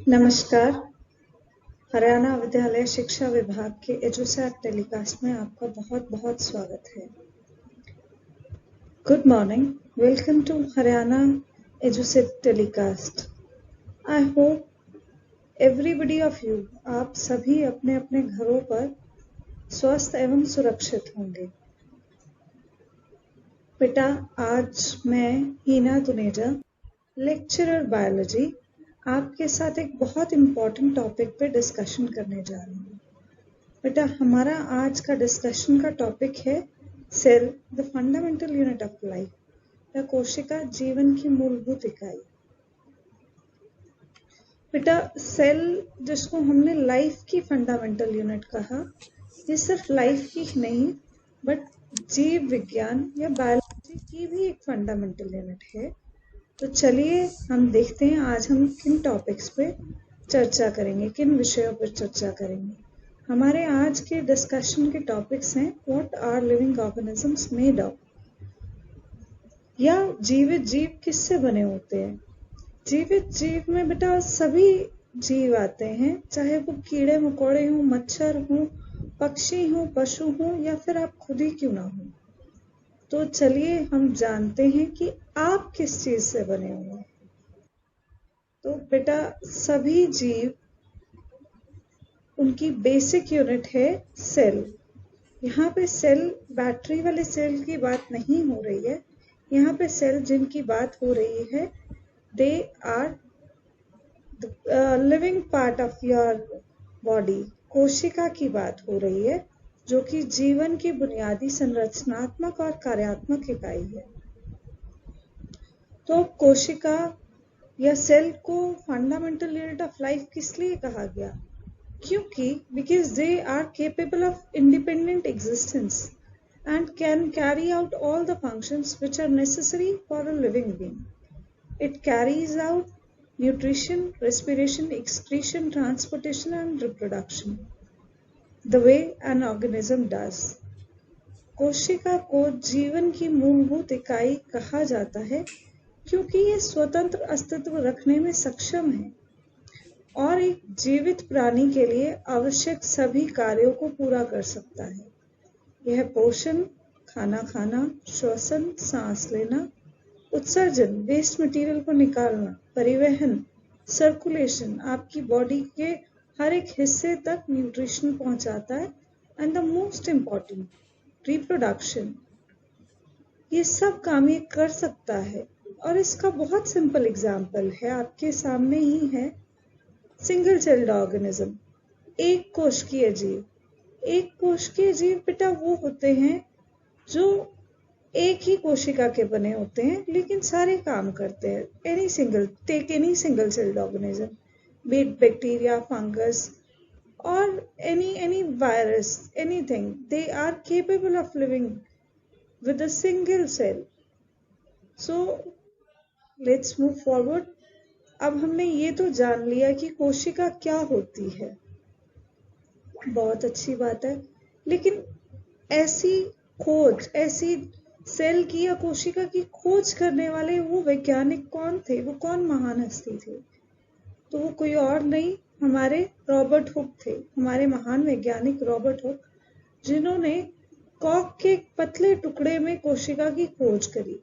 नमस्कार। हरियाणा विद्यालय शिक्षा विभाग के एजुसैट टेलीकास्ट में आपका बहुत बहुत स्वागत है। Good morning, welcome to Haryana Edusat telecast. I hope everybody of you, आप सभी अपने अपने घरों पर स्वस्थ एवं सुरक्षित होंगे। बेटा, आज मैं हीना दुनेजा, लेक्चरर बायोलॉजी, आपके साथ एक बहुत इम्पॉर्टेंट टॉपिक पे डिस्कशन करने जा रही हूँ। बेटा, हमारा आज का डिस्कशन का टॉपिक है cell, the fundamental unit of life, या कोशिका जीवन की मूलभूत इकाई। बेटा, सेल जिसको हमने लाइफ की फंडामेंटल यूनिट कहा, ये सिर्फ लाइफ की ही नहीं बट जीव विज्ञान या बायोलॉजी की भी एक फंडामेंटल यूनिट है। तो चलिए हम देखते हैं आज हम किन टॉपिक्स पे चर्चा करेंगे, किन विषयों पर चर्चा करेंगे। हमारे आज के डिस्कशन के टॉपिक्स हैं what are living organisms made of, या जीवित जीव किससे बने होते हैं। जीवित जीव में बेटा सभी जीव आते हैं, चाहे वो कीड़े मकोड़े हों, मच्छर हों, पक्षी हों, पशु हों, या फिर आप खुद ही क्यों ना हो। तो चलिए हम जानते हैं कि आप किस चीज से बने हुए हैं। तो बेटा, सभी जीव, उनकी बेसिक यूनिट है सेल। यहाँ पे सेल बैटरी वाले सेल की बात नहीं हो रही है। यहाँ पे सेल जिनकी बात हो रही है, they are living part of your body. कोशिका की बात हो रही है, जो कि जीवन की बुनियादी संरचनात्मक और कार्यात्मक इकाई है। तो कोशिका या सेल को फंडामेंटल यूनिट ऑफ लाइफ किस लिए कहा गया? क्योंकि because they are capable of independent existence and can carry out all the functions which are necessary for a living being. It carries out nutrition, respiration, excretion, transportation and reproduction the way an organism does. कोशिका को जीवन की मूलभूत इकाई कहा जाता है क्योंकि ये स्वतंत्र अस्तित्व रखने में सक्षम है और एक जीवित प्राणी के लिए आवश्यक सभी कार्यों को पूरा कर सकता है। यह पोषण, खाना खाना, श्वसन, सांस लेना, उत्सर्जन, वेस्ट मटेरियल को निकालना, परिवहन, सर्कुलेशन, आपकी बॉडी के हर एक हिस्से तक न्यूट्रिशन पहुंचाता है, and the most important, reproduction. ये सब काम ये कर सकता है और इसका बहुत सिंपल एग्जाम्पल है, आपके सामने ही है, सिंगल सेल्ड ऑर्गेनिज्म, एक कोशिकीय जीव। एक कोशिकीय जीव बेटा वो होते हैं जो एक ही कोशिका के बने होते हैं लेकिन सारे काम करते हैं। Any single celled organism, be it bacteria, fungus और any virus, anything, they are capable of living with a single cell. So let's move forward. अब हमने ये तो जान लिया कि कोशिका क्या होती है, बहुत अच्छी बात है, लेकिन ऐसी खोज, ऐसी सेल की या कोशिका की खोज करने वाले वो वैज्ञानिक कौन थे, वो कौन महान हस्ती थे? तो वो कोई और नहीं, हमारे रॉबर्ट हुक थे, हमारे महान वैज्ञानिक रॉबर्ट हुक, जिन्होंने कॉक के एक पतले टुकड़े में कोशिका की खोज करी।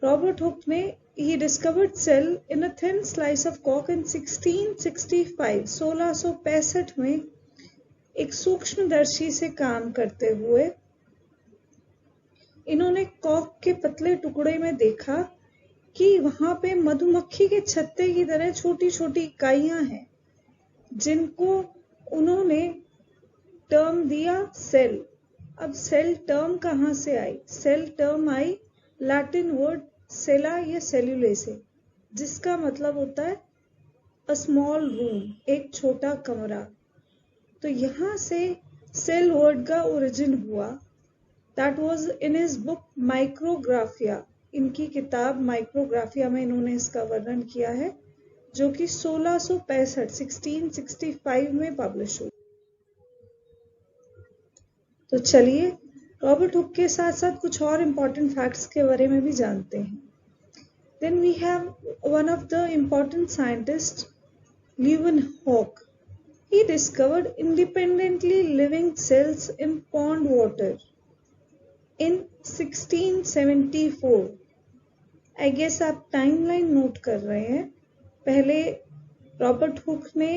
रॉबर्ट हुक ने he discovered cell in a thin slice of cork in 1665, 1665 में एक सूक्ष्मदर्शी से काम करते हुए इन्होंने कॉक के पतले टुकड़े में देखा कि वहां पे मधुमक्खी के छत्ते की तरह छोटी छोटी इकाइयां हैं, जिनको उन्होंने टर्म दिया सेल। अब सेल टर्म कहाँ से आई? सेल टर्म आई लैटिन वर्ड सेला या सेल्यूले से, जिसका मतलब होता है अ स्मॉल रूम, एक छोटा कमरा। तो यहाँ से सेल वर्ड का ओरिजिन हुआ। That was in his book Micrographia. इनकी किताब माइक्रोग्राफिया में इन्होंने इसका वर्णन किया है, जो कि 1665 में पब्लिश हुई। तो चलिए रॉबर्ट हुक के साथ साथ कुछ और इम्पोर्टेंट फैक्ट्स के बारे में भी जानते हैं। Then we have one of the important scientists Leeuwenhoek. He discovered independently living cells in pond water in 1674. I guess आप टाइमलाइन नोट कर रहे हैं. पहले रॉबर्ट हुक ने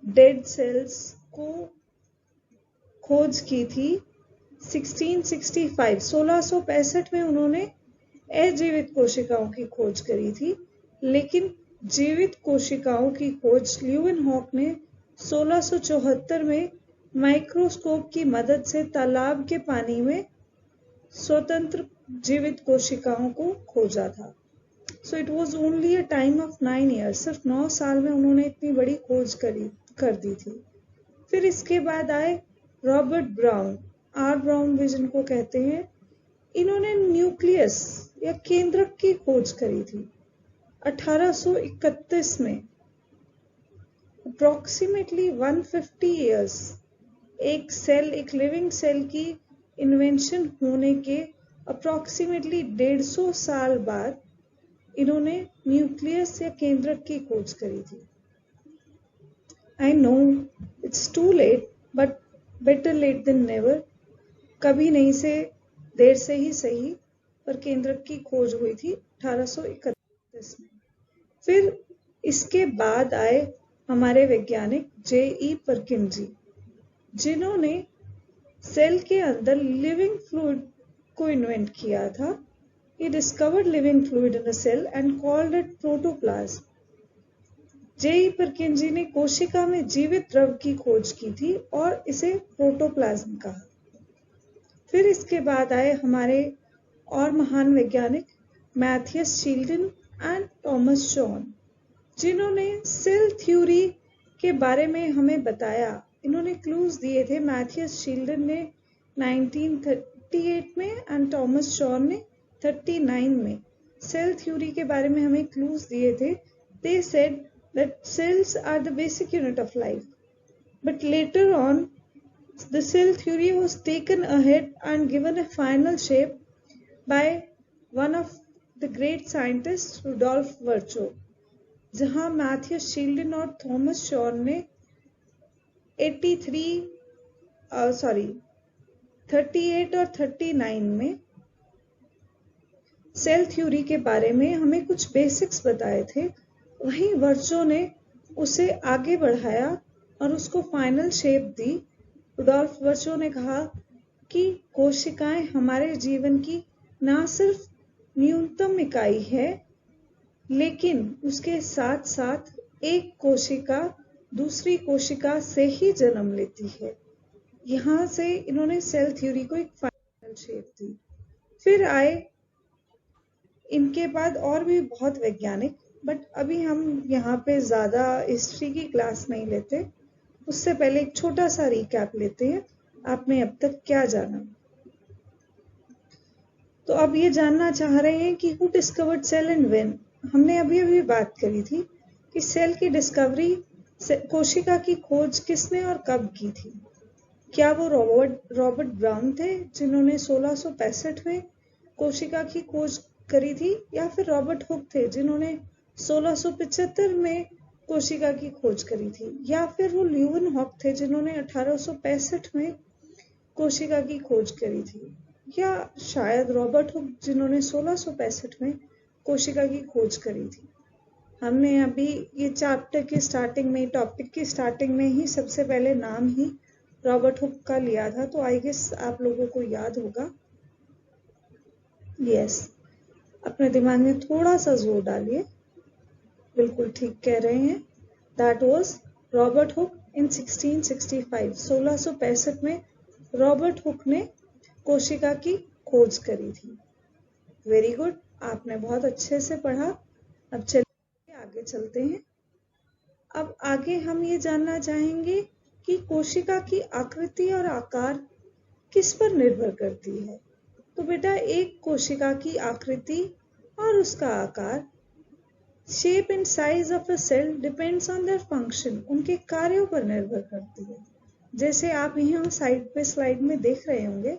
डेड सेल्स को खोज की थी 1665. 1665 में उन्होंने अजीवित कोशिकाओं की खोज करी थी, लेकिन जीवित कोशिकाओं की खोज ल्यूवेनहॉक ने 1674 में माइक्रोस्कोप की मदद से तालाब के पानी में स्वतंत्र जीवित कोशिकाओं को खोजा था. So it was only a time of 9 years. सिर्फ 9 साल में उन्होंने इतनी बड़ी खोज कर दी थी. फिर इसके बाद आए रॉबर्ट ब्राउन. आर ब्राउन भी जिनको कहते हैं. इन्होंने न्यूक्लियस या केंद्रक की खोज करी थी 1831 में. अप्रोक्सीमेटली 150 years एक लिविंग सेल की इन्वेंशन होने के अप्रोक्सीमेटली 150 साल बाद इन्होंने न्यूक्लियस या केंद्रक की खोज करी थी. I know it's too late, but better late than never. कभी नहीं से देर से ही सही, पर केंद्रक की खोज हुई थी 1831 में. फिर इसके बाद आए हमारे वैज्ञानिक J.E. परकिंजी, जिन्होंने सेल के अंदर लिविंग फ्लूइड को इन्वेंट किया था. He discovered living fluid in a cell and called it protoplasm. J.E. परकिंजी ने कोशिका में जीवित द्रव की खोज की थी और इसे प्रोटोप्लाज्म कहा. फिर इसके बाद आए हमारे और महान वैज्ञानिक Matthias Schleiden and Thomas John, जिन्होंने सेल थ्योरी के बारे में हमें बताया. इन्होंने क्लूज दिए थे. मैथियस शील्डन ने 1938 में एंड थॉमस जॉन ने 39 में सेल थ्योरी के बारे में हमें क्लूज दिए थे. They said that cells are the basic unit of life. But later on, the cell theory was taken ahead and given a final shape by one of the great scientists, Rudolf Virchow. जहां Matheus Schleiden और Thomas John ने 38 और 39 में cell theory के बारे में हमें कुछ बेसिक्स बताए थे. वहीं वर्चो ने उसे आगे बढ़ाया और उसको फाइनल शेप दी. रुडोल्फ वर्चो ने कहा कि कोशिकाएं हमारे जीवन की ना सिर्फ न्यूनतम इकाई है, लेकिन उसके साथ साथ एक कोशिका दूसरी कोशिका से ही जन्म लेती है. यहाँ से इन्होंने सेल थ्योरी को एक फाइनल शेप दी. फिर आए इनके बाद और भी बहुत वैज्ञानिक, बट अभी हम यहाँ पे ज़्यादा हिस्ट्री की क्लास नहीं लेते. उससे पहले एक छोटा सा रिकैप लेते हैं. आपने अब तक क्या जाना? तो अब ये जानना चाह रहे हैं कि who discovered cell and when. हमने अभी बात करी थी कि सेल की डिस्कवरी, कोशिका की खोज किसने और कब की थी. क्या वो रॉबर्ट ब्राउन थे जिन्होंने 1665 में कोशिका की खोज करी थी, या फिर रॉबर्ट हुक थे जिन्होंने 1675 में कोशिका की खोज करी थी, या फिर वो ल्यूवेनहॉक थे जिन्होंने 1865 में कोशिका की खोज करी थी, या शायद रॉबर्ट हुक जिन्होंने 1665 में कोशिका की खोज करी थी. हमने अभी ये चैप्टर की स्टार्टिंग में, टॉपिक की स्टार्टिंग में ही सबसे पहले नाम ही रॉबर्ट हुक का लिया था, तो आई गेस आप लोगों को याद होगा. यस, अपने दिमाग में थोड़ा सा जोर डालिए. बिल्कुल ठीक कह रहे हैं. दैट वाज रॉबर्ट हुक इन 1665. 1665 में रॉबर्ट हुक ने कोशिका की खोज करी थी. वेरी गुड, आपने बहुत अच्छे से पढ़ा. अब चलिए आगे चलते हैं. अब आगे हम ये जानना चाहेंगे कि कोशिका की आकृति और आकार किस पर निर्भर करती है. तो बेटा, एक कोशिका की आकृति और उसका आकार, shape and size of a cell depends on their function, उनके कार्यों पर निर्भर करती है. जैसे आप यहाँ साइड पे स्लाइड में देख रहे होंगे,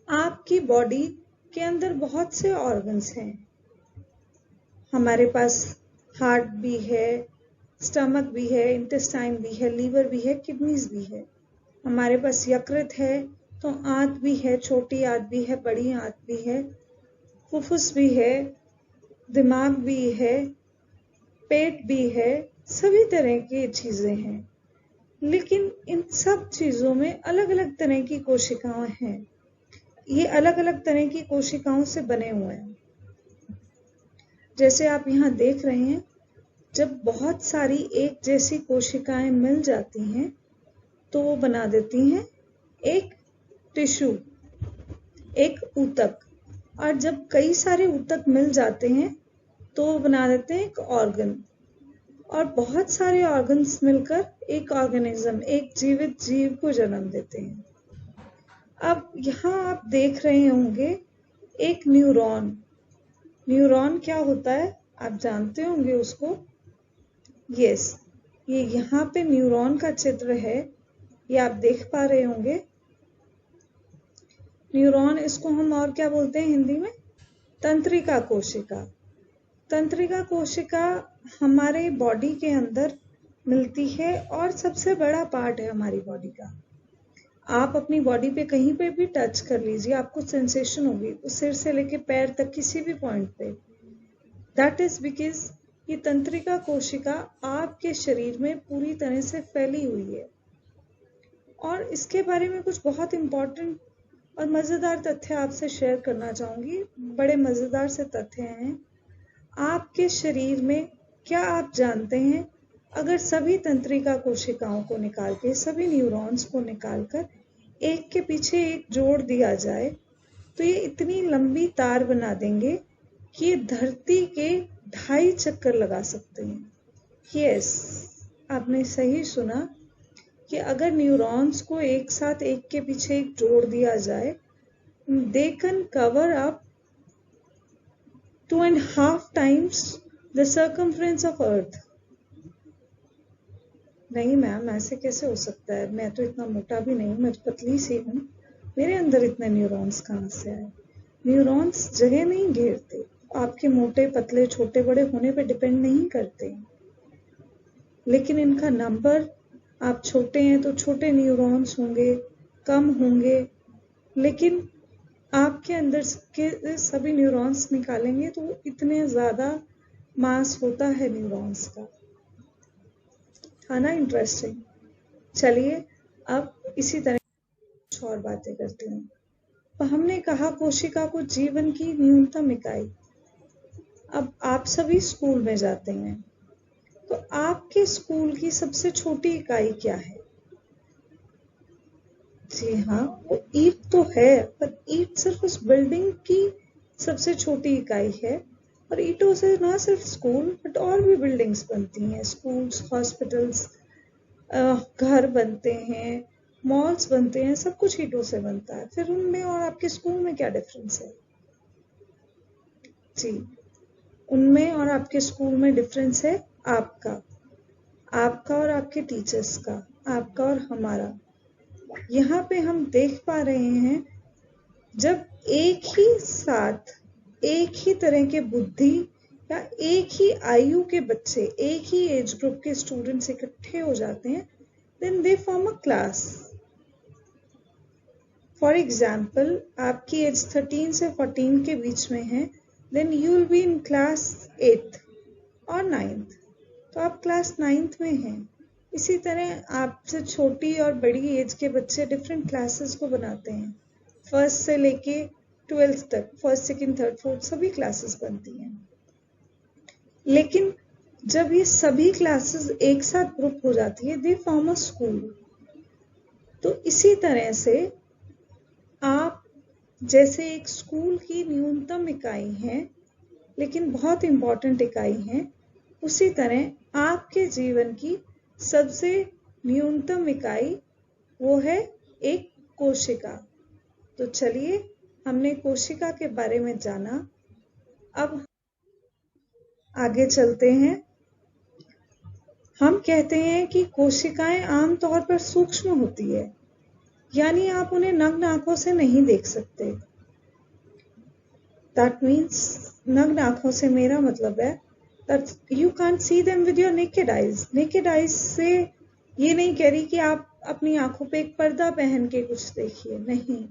आपकी बॉडी के अंदर बहुत से ऑर्गन्स हैं. हमारे पास हार्ट भी है, स्टमक भी है, इंटेस्टाइन भी है, लीवर भी है, किडनीज भी है। हमारे पास यकृत है, तो आंत भी है, छोटी आंत भी है, बड़ी आंत भी है, फुफ्फुस भी है, दिमाग भी है, पेट भी है, सभी तरह की चीजें हैं। लेकिन इन सब चीजों में अलग अलग तरह की कोशिकाएं हैं। ये अलग अलग तरह की कोशिकाओं से बने हुए हैं। जैसे आप यहाँ देख रहे हैं, जब बहुत सारी एक जैसी कोशिकाएं मिल जाती हैं तो वो बना देती हैं एक टिश्यू, एक ऊतक। और जब कई सारे ऊतक मिल जाते हैं तो वो बना देते हैं एक ऑर्गन। और बहुत सारे ऑर्गन्स मिलकर एक ऑर्गेनिज्म, एक जीवित जीव को जन्म देते हैं। अब यहाँ आप देख रहे होंगे एक न्यूरॉन। न्यूरॉन क्या होता है आप जानते होंगे उसको। यस, ये यहाँ पे न्यूरॉन का चित्र है, ये आप देख पा रहे होंगे। न्यूरॉन, इसको हम और क्या बोलते हैं हिंदी में? तंत्रिका कोशिका। तंत्रिका कोशिका हमारे बॉडी के अंदर मिलती है और सबसे बड़ा पार्ट है हमारी बॉडी का। आप अपनी बॉडी पे कहीं पे भी टच कर लीजिए, आपको सेंसेशन होगी, सिर से लेके पैर तक किसी भी पॉइंट पे। दैट इज बिकॉज ये तंत्रिका कोशिका आपके शरीर में पूरी तरह से फैली हुई है। और इसके बारे में कुछ बहुत इंपॉर्टेंट और मजेदार तथ्य आपसे शेयर करना चाहूंगी। बड़े मजेदार से तथ्य हैं आपके शरीर में। क्या आप जानते हैं, अगर सभी तंत्रिका कोशिकाओं को निकाल के, सभी न्यूरॉन्स को निकालकर एक के पीछे एक जोड़ दिया जाए तो ये इतनी लंबी तार बना देंगे कि ये धरती के 2.5 चक्कर लगा सकते हैं। यस, आपने सही सुना कि अगर न्यूरॉन्स को एक साथ एक के पीछे एक जोड़ दिया जाए, they can cover up 2.5 times the circumference of Earth। नहीं मैम, ऐसे कैसे हो सकता है? मैं तो इतना मोटा भी नहीं हूँ, मैं तो पतली सी हूँ, मेरे अंदर इतने न्यूरॉन्स कहाँ से आए? न्यूरॉन्स जगह नहीं घेरते, आपके मोटे पतले छोटे बड़े होने पे डिपेंड नहीं करते। लेकिन इनका नंबर, आप छोटे हैं तो छोटे न्यूरॉन्स होंगे, कम होंगे, लेकिन आपके अंदर के सभी न्यूरॉन्स निकालेंगे तो इतने ज्यादा मास होता है न्यूरॉन्स का। था ना इंटरेस्टिंग? चलिए अब इसी तरह कुछ और बातें करते हैं। तो हमने कहा कोशिका को जीवन की न्यूनतम इकाई। अब आप सभी स्कूल में जाते हैं, तो आपके स्कूल की सबसे छोटी इकाई क्या है? जी हाँ, वो ईंट तो है, पर ईंट सिर्फ उस बिल्डिंग की सबसे छोटी इकाई है। और ईंटों से ना सिर्फ स्कूल बट और भी बिल्डिंग्स बनती हैं, स्कूल्स, हॉस्पिटल्स, घर बनते हैं, मॉल्स बनते हैं, सब कुछ ईंटों से बनता है। फिर उनमें और आपके स्कूल में क्या डिफरेंस है? जी, उनमें और आपके स्कूल में डिफरेंस है आपका और आपके टीचर्स का, आपका और हमारा। यहाँ पे हम देख पा रहे हैं, जब एक ही साथ एक ही तरह के बुद्धि या एक ही आयु के बच्चे, एक ही एज ग्रुप के स्टूडेंट्स इकट्ठे हो जाते हैं, then they form a class. For example, आपकी एज 13 से 14 के बीच में है, then you will be in class 8th और 9th, तो आप क्लास 9th में हैं। इसी तरह आपसे छोटी और बड़ी एज के बच्चे डिफरेंट क्लासेस को बनाते हैं, 1st से लेके 12th तक, 1st, 2nd, 3rd, 4th सभी क्लासेस बनती हैं। लेकिन जब ये सभी क्लासेस एक साथ ग्रुप हो जाती है, दे फॉर्म अ स्कूल। तो इसी तरह से आप जैसे एक स्कूल की न्यूनतम इकाई है, लेकिन बहुत इंपॉर्टेंट इकाई है, उसी तरह आपके जीवन की सबसे न्यूनतम इकाई वो है एक कोशिका। तो चलिए, हमने कोशिका के बारे में जाना, अब आगे चलते हैं। हम कहते हैं कि कोशिकाएं आमतौर पर सूक्ष्म होती है, यानी आप उन्हें नग्न आंखों से नहीं देख सकते। दैट मीन्स, नग्न आंखों से मेरा मतलब है that you can't see them with your naked eyes. Naked eyes से ये नहीं कह रही कि आप अपनी आंखों पे एक पर्दा पहन के कुछ देखिए, नहीं.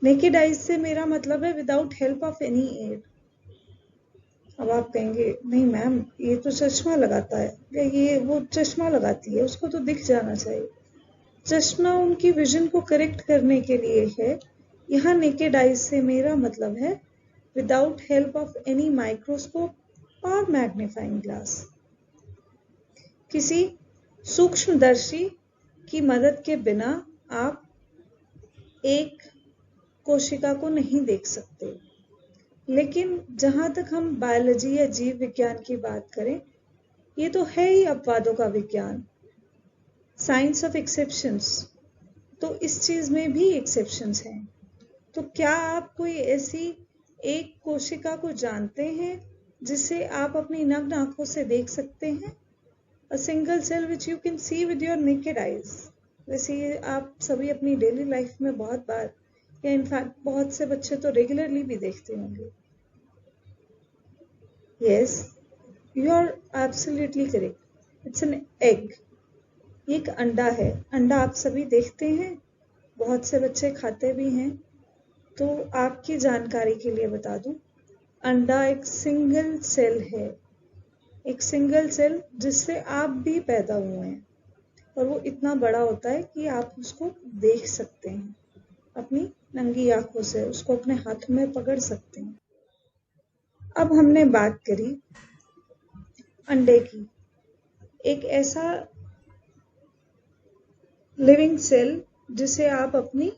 नेकेड आइज से मेरा मतलब है without help of any ad. अब आप कहेंगे नहीं मैम ये तो चश्मा लगाता है, या ये वो चश्मा लगाती है, उसको तो दिख जाना चाहिए. चश्मा उनकी विजन को करेक्ट करने के लिए है. यहाँ नेकेड आइज से मेरा मतलब है without help of any microscope और मैग्नीफाइंग ग्लास. किसी सूक्ष्मदर्शी की मदद के बिना आप एक कोशिका को नहीं देख सकते. लेकिन जहां तक हम बायोलॉजी या जीव विज्ञान की बात करें, ये तो है ही अपवादों का विज्ञान, साइंस ऑफ एक्सेप्शंस. तो इस चीज में भी एक्सेप्शंस हैं. तो क्या आप कोई ऐसी एक कोशिका को जानते हैं जिसे आप अपनी नग्न आंखों से देख सकते हैं? A single cell which you can see with your naked eyes. वैसे ये आप सभी अपनी डेली लाइफ में बहुत बार, या इनफैक्ट बहुत से बच्चे तो रेगुलरली भी देखते होंगे. Yes, you are absolutely correct. It's an egg. एक अंडा है. अंडा आप सभी देखते हैं, बहुत से बच्चे खाते भी हैं. तो आपकी जानकारी के लिए बता दूं, अंडा एक सिंगल सेल है. एक सिंगल सेल जिससे आप भी पैदा हुए हैं, और वो इतना बड़ा होता है कि आप उसको देख सकते हैं अपनी नंगी आंखों से, उसको अपने हाथों में पकड़ सकते हैं. अब हमने बात करी अंडे की. एक ऐसा लिविंग सेल जिसे आप अपनी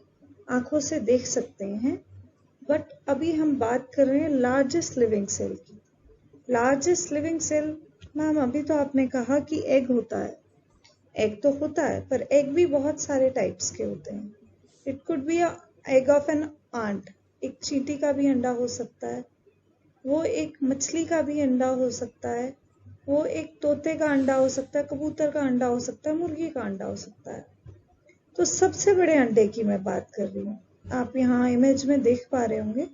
आंखों से देख सकते हैं. बट अभी हम बात कर रहे हैं लार्जेस्ट लिविंग सेल की. लार्जेस्ट लिविंग सेल, मैम अभी तो आपने कहा कि एग होता है. एग तो होता है, पर एग भी बहुत सारे टाइप्स के होते हैं. It could be a egg of an ant. एक चींटी का भी अंडा हो सकता है, वो एक मछली का भी अंडा हो सकता है, वो एक तोते का अंडा हो सकता है, कबूतर का अंडा हो सकता है, मुर्गी का अंडा हो सकता है. तो सबसे बड़े अंडे की मैं बात कर रही हूँ. आप यहाँ इमेज में देख पा रहे होंगे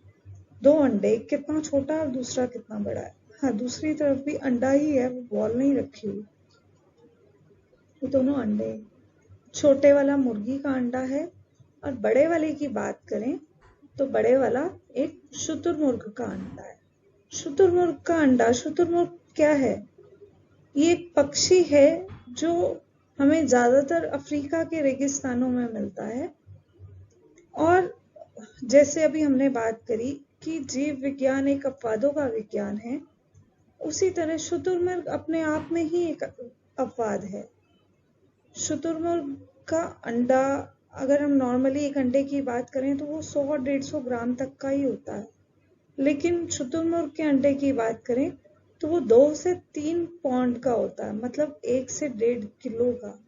2 अंडे, कितना छोटा और दूसरा कितना बड़ा है. हाँ, दूसरी तरफ भी अंडा ही है, वो बॉल नहीं रखी हुई. ये दोनों अंडे. छोटे वाला मुर्गी का अंडा है, और बड़े वाले की बात करें तो बड़े वाला एक शुतुरमुर्ग का अंडा है. शुतुरमुर्ग का अंडा, शुतुरमुर्ग क्या है? ये एक पक्षी है जो हमें ज्यादातर अफ्रीका के रेगिस्तानों में मिलता है. और जैसे अभी हमने बात करी कि जीव विज्ञान एक अपवादों का विज्ञान है, उसी तरह शुतुरमुर्ग अपने आप में ही एक अपवाद है. शुतुरमुर्ग का अंडा, अगर हम नॉर्मली एक अंडे की बात करें तो वो 100-150 ग्राम तक का ही होता है. लेकिन शुतुरमुर्ग के अंडे की बात करें तो वो 2 से 3 पौंड का होता है, मतलब 1 से 1.5 किलो का.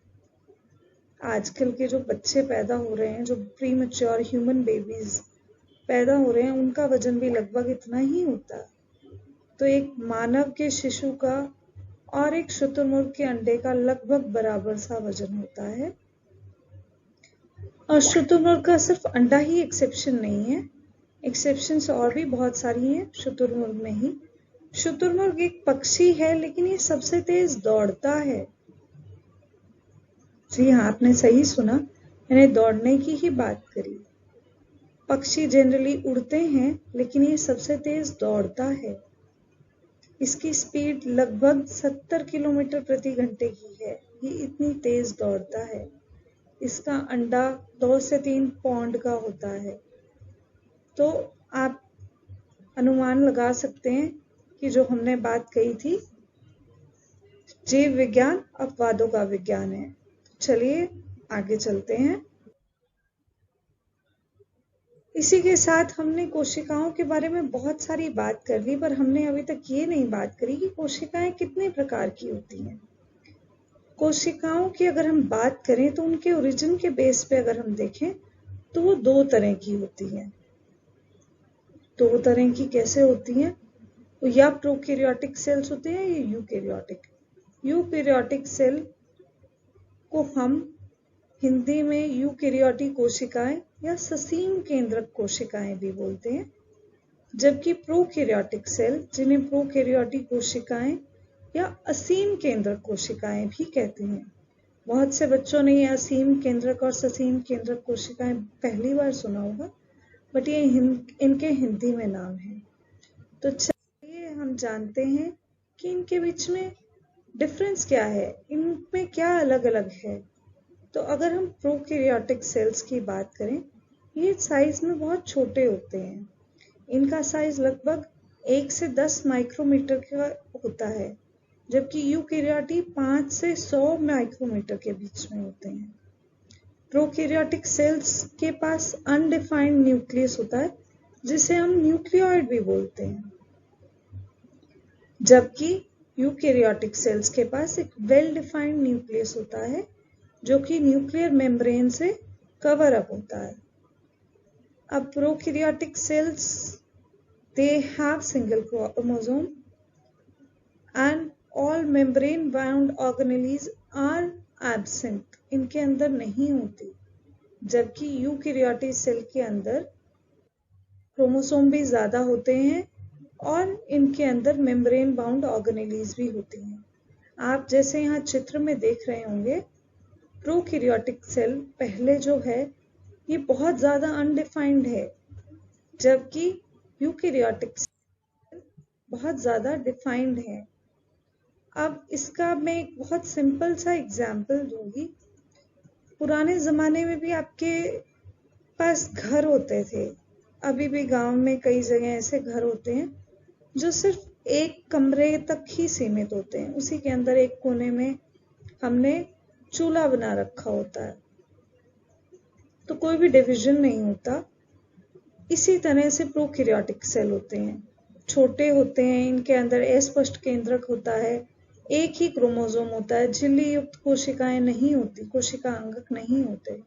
आजकल के जो बच्चे पैदा हो रहे हैं, जो प्री मैच्योर ह्यूमन बेबीज पैदा हो रहे हैं, उनका वजन भी लगभग इतना ही होता है. तो एक मानव के शिशु का और एक शुतुरमुर्ग के अंडे का लगभग बराबर सा वजन होता है. और शुतुरमुर्ग का सिर्फ अंडा ही एक्सेप्शन नहीं है, एक्सेप्शंस और भी बहुत सारी हैं शुतुरमुर्ग में ही. शुतुरमुर्ग एक पक्षी है, लेकिन ये सबसे तेज दौड़ता है. जी हाँ, आपने सही सुना, मैंने दौड़ने की ही बात करी. पक्षी जनरली उड़ते हैं, लेकिन ये सबसे तेज दौड़ता है. इसकी स्पीड लगभग 70 किलोमीटर प्रति घंटे की है. ये इतनी तेज दौड़ता है. इसका अंडा 2 से 3 पौंड का होता है. तो आप अनुमान लगा सकते हैं कि जो हमने बात कही थी, जीव विज्ञान अपवादों का विज्ञान है. चलिए आगे चलते हैं. इसी के साथ हमने कोशिकाओं के बारे में बहुत सारी बात कर ली, पर हमने अभी तक ये नहीं बात करी कि कोशिकाएं कितने प्रकार की होती हैं. कोशिकाओं की अगर हम बात करें तो उनके ओरिजिन के बेस पे अगर हम देखें तो वो 2 तरह की होती हैं. 2 तरह की कैसे होती हैं? तो या प्रोकैरियोटिक सेल्स होते हैं या यूकैरियोटिक. यूकैरियोटिक सेल को हम हिंदी में यूकैरियोटिक कोशिकाएं या ससीम केंद्रक कोशिकाएं भी बोलते हैं. जबकि प्रोकैरियोटिक सेल, जिन्हें प्रोकैरियोटिक कोशिकाएं या असीम केंद्रक कोशिकाएं भी कहते हैं। बहुत से बच्चों ने ये असीम केंद्रक और ससीम केंद्रक कोशिकाएं पहली बार सुना होगा, बट ये इनके हिंदी में नाम है। तो चलिए हम जानते हैं कि इनके बीच में डिफरेंस क्या है, इनमें क्या अलग अलग है। तो अगर हम प्रोकैरियोटिक सेल्स की बात करें, ये साइज में बहुत छोटे होते हैं। इनका साइज लगभग 1 से 10 माइक्रोमीटर का होता है, जबकि यूकैरियोटी 5 से 100 माइक्रोमीटर के बीच में होते हैं। प्रोकैरियोटिक सेल्स के पास अनडिफाइंड न्यूक्लियस होता है, जिसे हम न्यूक्लियोइड भी बोलते हैं, जबकि यूकैरियोटिक सेल्स के पास एक वेल डिफाइंड न्यूक्लियस होता है, जो कि न्यूक्लियर मेम्ब्रेन से कवर अप होता है। अब prokaryotic cells, they have single chromosome and all membrane bound organelles are absent, इनके अंदर नहीं होती। जबकि यूकैरियोटिक सेल के अंदर क्रोमोसोम भी ज्यादा होते हैं और इनके अंदर मेम्ब्रेन बाउंड ऑर्गेनेलीज भी होती हैं। आप जैसे यहाँ चित्र में देख रहे होंगे, प्रोकैरियोटिक सेल पहले जो है ये बहुत ज्यादा अनडिफाइंड है, जबकि यूकैरियोटिक सेल बहुत ज्यादा डिफाइंड है। अब इसका मैं एक बहुत सिंपल सा एग्जाम्पल दूंगी। पुराने जमाने में भी आपके पास घर होते थे, अभी भी गांव में कई जगह ऐसे घर होते हैं जो सिर्फ एक कमरे तक ही सीमित होते हैं। उसी के अंदर एक कोने में हमने चूल्हा बना रखा होता है, तो कोई भी डिवीजन नहीं होता। इसी तरह से प्रोकैरियोटिक सेल होते हैं, छोटे होते हैं, इनके अंदर अस्पष्ट केंद्रक होता है, एक ही क्रोमोसोम होता है, झिल्ली युक्त कोशिकाएं नहीं होती, कोशिका अंगक नहीं होते।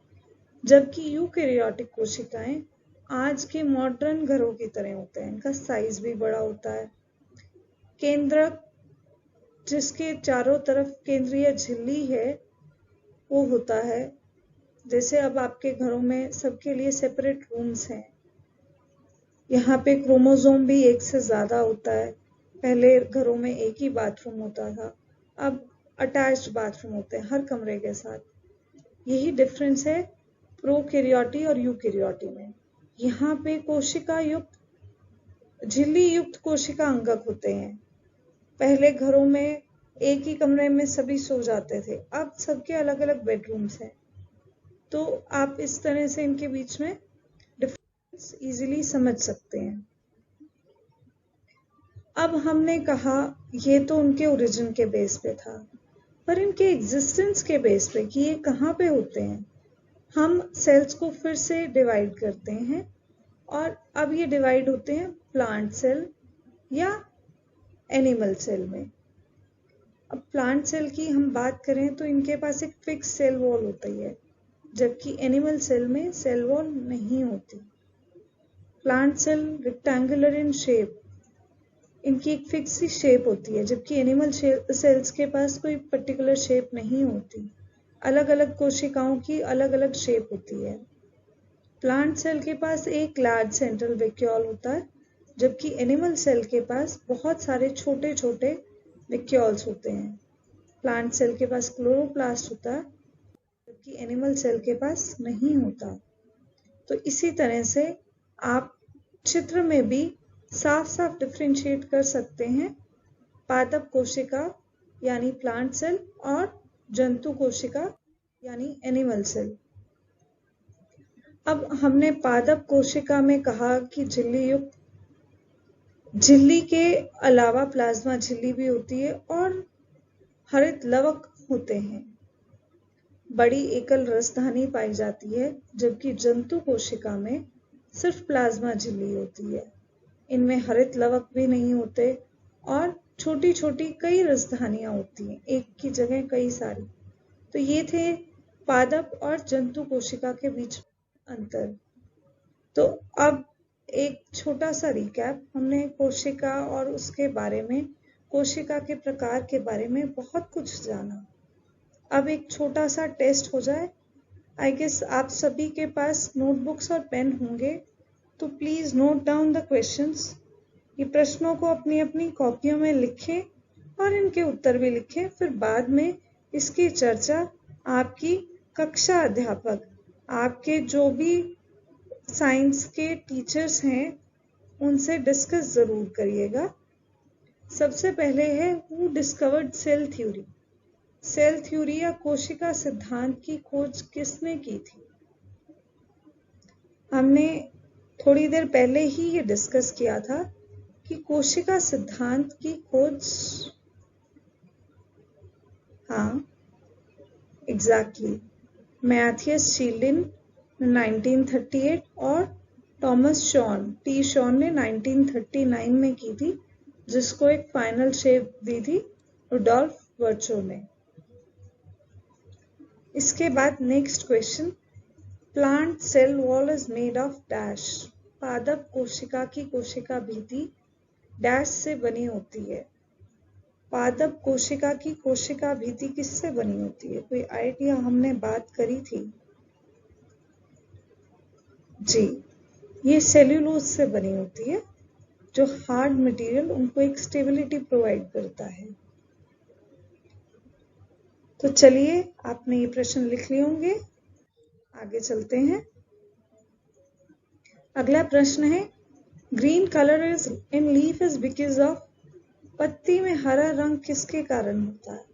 जबकि यूकैरियोटिक कोशिकाएं आज के मॉडर्न घरों की तरह होते हैं, इनका साइज भी बड़ा होता है। केंद्रक, जिसके चारों तरफ केंद्रीय झिल्ली है, वो होता है। जैसे अब आपके घरों में सबके लिए सेपरेट रूम्स हैं, यहाँ पे क्रोमोसोम भी एक से ज्यादा होता है। पहले घरों में एक ही बाथरूम होता था, अब अटैच्ड बाथरूम होते हैं हर कमरे के साथ। यही डिफरेंस है प्रोकैरियोटी और यूकैरियोटी में। यहाँ पे कोशिका युक्त, झिल्ली युक्त कोशिका अंगक होते हैं। पहले घरों में एक ही कमरे में सभी सो जाते थे, अब सबके अलग अलग बेडरूम्स हैं। तो आप इस तरह से इनके बीच में डिफरेंस इजीली समझ सकते हैं। अब हमने कहा ये तो उनके ओरिजिन के बेस पे था, पर इनके एग्जिस्टेंस के बेस पे कि ये कहाँ पे होते हैं, हम सेल्स को फिर से डिवाइड करते हैं और अब ये डिवाइड होते हैं प्लांट सेल या एनिमल सेल में। अब प्लांट सेल की हम बात करें तो इनके पास एक फिक्स सेल वॉल होती है, जबकि एनिमल सेल में सेल वॉल नहीं होती। Plant cell rectangular in shape, इनकी एक फिक्स ही शेप होती है, जबकि एनिमल सेल्स के पास कोई पर्टिकुलर शेप नहीं होती। अलग अलग कोशिकाओं की अलग अलग शेप होती है। प्लांट सेल के पास एक लार्ज सेंट्रल वैक्यूल होता है, जबकि एनिमल सेल के पास बहुत सारे छोटे छोटे वैक्यूल्स होते हैं। प्लांट सेल के पास क्लोरोप्लास्ट होता है, जबकि एनिमल सेल के पास नहीं होता। तो इसी तरह से आप चित्र में भी साफ साफ डिफरेंशिएट कर सकते हैं पादप कोशिका यानी प्लांट सेल और जंतु कोशिका यानी एनिमल सेल। अब हमने पादप कोशिका में कहा कि झिल्ली युक्त, झिल्ली के अलावा प्लाज्मा झिल्ली भी होती है और हरित लवक होते हैं। बड़ी एकल रसधानी पाई जाती है, जबकि जंतु कोशिका में सिर्फ प्लाज्मा झिल्ली होती है। इनमें हरित लवक भी नहीं होते और छोटी छोटी कई रसधानियां होती हैं, एक की जगह कई सारी। तो ये थे पादप और जंतु कोशिका के बीच अंतर। तो अब एक छोटा सा रिकैप, हमने कोशिका और उसके बारे में, कोशिका के प्रकार के बारे में बहुत कुछ जाना। अब एक छोटा सा टेस्ट हो जाए। आई गेस आप सभी के पास नोटबुक्स और पेन होंगे, तो please note down the questions. ये प्रश्नों को अपनी अपनी कॉपियों में लिखें और इनके उत्तर भी लिखें। फिर बाद में इसकी चर्चा आपकी कक्षा अध्यापक, आपके जो भी साइंस के टीचर्स हैं उनसे डिस्कस जरूर करिएगा। सबसे पहले है who discovered cell theory. Cell theory या कोशिका सिद्धांत की खोज किसने की थी? हमने थोड़ी देर पहले ही ये डिस्कस किया था कि कोशिका सिद्धांत की खोज, हाँ एग्जैक्टली, मैथियस शील्डिन 1938 और टॉमस शॉन ने 1939 में की थी, जिसको एक फाइनल शेप दी थी रुडोल्फ वर्चो ने। इसके बाद next question, plant cell wall is made of dash. पादप कोशिका की कोशिका भित्ति डैश से बनी होती है। पादप कोशिका की कोशिका भित्ति किससे बनी होती है? कोई आइडिया? हमने बात करी थी जी, ये सेल्यूलोज से बनी होती है, जो हार्ड मटेरियल उनको एक स्टेबिलिटी प्रोवाइड करता है। तो चलिए, आपने ये प्रश्न लिख लिए होंगे, आगे चलते हैं। अगला प्रश्न है, green colour is in leaf is because of. पत्ती में हरा रंग किसके कारण होता है?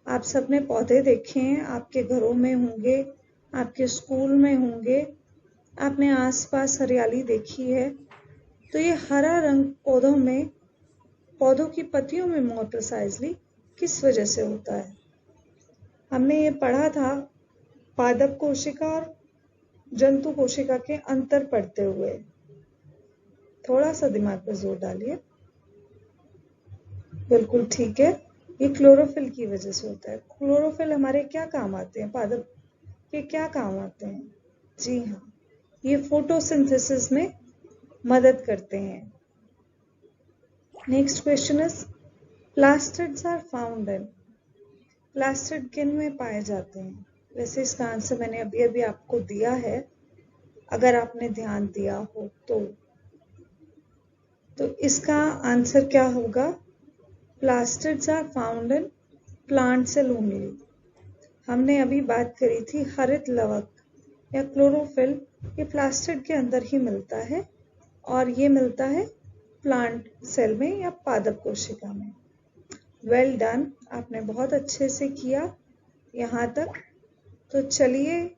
आप सबने पौधे देखे हैं, आपके घरों में होंगे, आपके स्कूल में होंगे, आपने आसपास हरियाली देखी है। तो ये हरा रंग पौधों की पत्तियों में मोर प्रिसाइजली किस वजह से होता है? हमने ये पढ़ा था पादप कोशिका और जंतु कोशिका के अंतर पढ़ते हुए। थोड़ा सा दिमाग पर जोर डालिए। बिल्कुल ठीक है, ये क्लोरोफिल की वजह से होता है। क्लोरोफिल हमारे क्या काम आते हैं? पादप के क्या काम आते हैं? जी हाँ, ये फोटोसिंथेसिस में मदद करते हैं। Next question is, plastids are found in. Plastid किन में पाए जाते हैं? वैसे इसका आंसर मैंने अभी अभी आपको दिया है, अगर आपने ध्यान दिया हो तो इसका आंसर क्या होगा? Plastids are found in plant cell only. हमने अभी बात करी थी हरित लवक या क्लोरोफिल, ये प्लास्टिड के अंदर ही मिलता है और ये मिलता है प्लांट सेल में या पादप कोशिका में। वेल डन, आपने बहुत अच्छे से किया यहाँ तक। तो चलिए,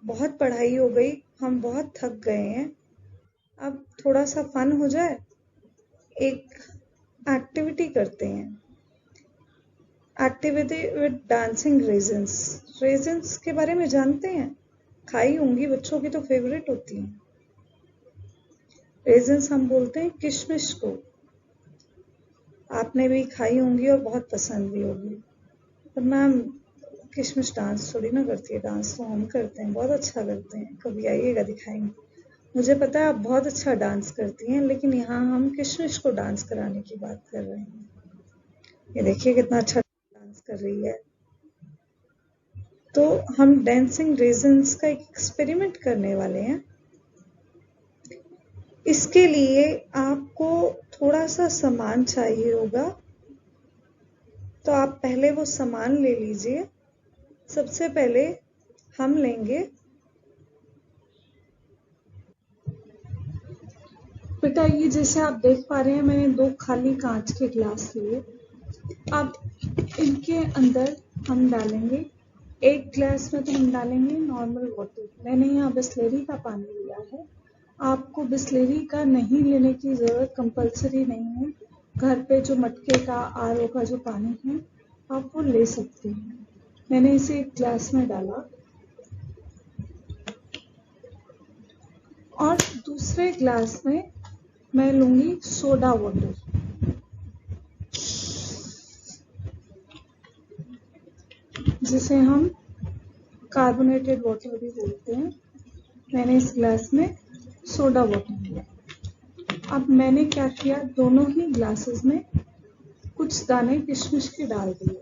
बहुत पढ़ाई हो गई, हम बहुत थक गए हैं, अब थोड़ा सा फन हो जाए, एक एक्टिविटी करते हैं। Activity with dancing resins. Resins के बारे में जानते हैं? खाई होंगी, बच्चों की तो फेवरेट होती हैं। रेजिन्स हम बोलते हैं किशमिश को। आपने भी खाई होंगी और बहुत पसंद भी होगी। पर मैम, किशमिश डांस थोड़ी ना करती है। डांस तो हम करते हैं, बहुत अच्छा करते हैं। कभी आइएगा, दिखाएंगे। मुझे पता है आप बहुत अच्छा डांस करती हैं, लेकिन यहाँ हम किशमिश को डांस कराने की बात कर रहे हैं। ये देखिए कितना अच्छा डांस कर रही है। तो हम डांसिंग रेजिन्स का एक एक्सपेरिमेंट करने वाले हैं। इसके लिए आपको थोड़ा सा सामान चाहिए होगा, तो आप पहले वो सामान ले लीजिए। सबसे पहले हम लेंगे, बेटा ये जैसे आप देख पा रहे हैं, मैंने 2 खाली कांच के ग्लास लिए। अब इनके अंदर हम डालेंगे, एक ग्लास में तो हम डालेंगे नॉर्मल वाटर। मैंने यहाँ बिस्लेरी का पानी लिया है। आपको बिस्लेरी का नहीं लेने की जरूरत कंपलसरी नहीं है। घर पे जो मटके का आरओ का जो पानी है आप वो ले सकते हैं। मैंने इसे एक ग्लास में डाला और दूसरे ग्लास में मैं लूंगी सोडा वाटर। जिसे हम कार्बोनेटेड वाटर भी बोलते हैं। मैंने इस ग्लास में सोडा वाटर लिया। अब मैंने क्या किया, दोनों ही ग्लासेस में कुछ दाने किशमिश के डाल दिए।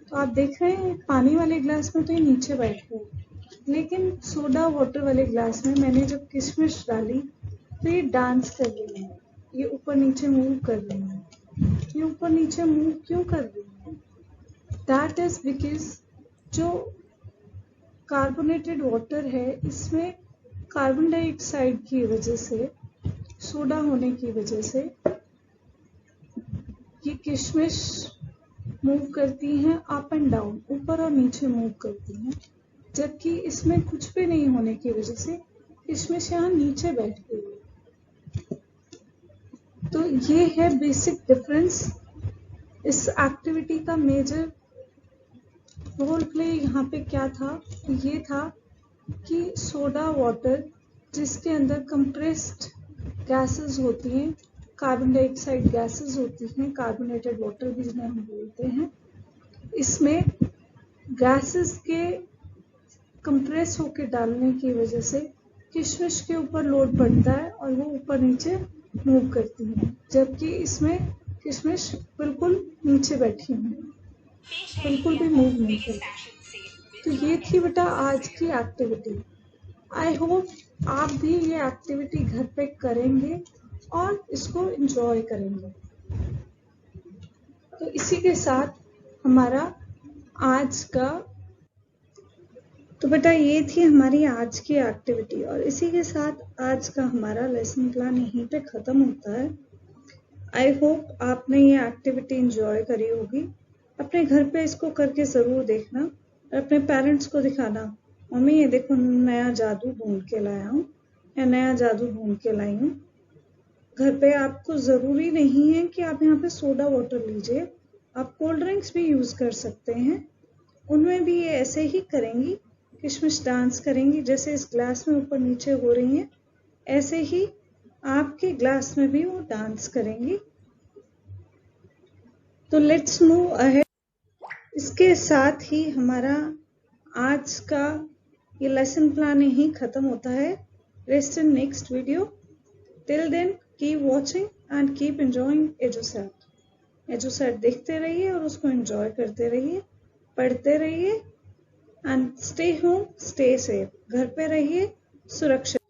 तो आप देख रहे हैं पानी वाले ग्लास में तो ये नीचे बैठ गए, लेकिन सोडा वाटर वाले ग्लास में मैंने जब किशमिश डाली तो ये डांस कर रही है, ये ऊपर नीचे मूव कर रही है। ये ऊपर नीचे मूव क्यों कर रही है? दैट इज बिकॉज जो कार्बोनेटेड वाटर है इसमें कार्बन डाइऑक्साइड की वजह से, सोडा होने की वजह से ये किशमिश मूव करती हैं अप एंड डाउन, ऊपर और नीचे मूव करती हैं, जबकि इसमें कुछ भी नहीं होने की वजह से किशमिश यहाँ नीचे बैठ गई है। तो ये है बेसिक डिफरेंस। इस एक्टिविटी का मेजर रोल प्ले यहाँ पे क्या था? ये था कि सोडा वाटर जिसके अंदर कंप्रेस्ड गैसेस होती हैं, कार्बन डाइऑक्साइड गैसेस होती हैं, कार्बोनेटेड वाटर भी जिन्हें हम बोलते हैं, इसमें गैसेस के कंप्रेस होके डालने की वजह से किशमिश के ऊपर लोड पड़ता है और वो ऊपर नीचे मूव करती है, जबकि इसमें किशमिश बिल्कुल नीचे बैठी हुई है, बिल्कुल भी मूव नहीं करती। तो ये थी बेटा आज की एक्टिविटी। आई होप आप भी ये एक्टिविटी घर पे करेंगे और इसको एंजॉय करेंगे। तो इसी के साथ हमारा आज का, तो बेटा ये थी हमारी आज की एक्टिविटी और इसी के साथ आज का हमारा लेसन प्लान यहीं पे ख़त्म होता है। आई होप आपने ये एक्टिविटी एंजॉय करी होगी। अपने घर पे इसको करके ज़रूर देखना और अपने पेरेंट्स को दिखाना, मम्मी ये देखो नया जादू ढूंढ के लाया हूँ या नया जादू ढूंढ के लाई हूँ। घर पे आपको ज़रूरी नहीं है कि आप यहाँ पे सोडा वाटर लीजिए, आप कोल्ड ड्रिंक्स भी यूज़ कर सकते हैं। उनमें भी ये ऐसे ही करेंगी, किशमिश डांस करेंगी, जैसे इस ग्लास में ऊपर नीचे हो रही हैं ऐसे ही आपके ग्लास में भी वो डांस करेंगी। तो लेट्स मूव अहेड। इसके साथ ही हमारा आज का ये लेसन प्लान यहीं ख़त्म होता है। Rest in next video. Till then keep watching and keep enjoying Edusat. Edusat देखते रहिए और उसको एंजॉय करते रहिए, पढ़ते रहिए and stay home, stay safe. घर पे रहिए, सुरक्षित।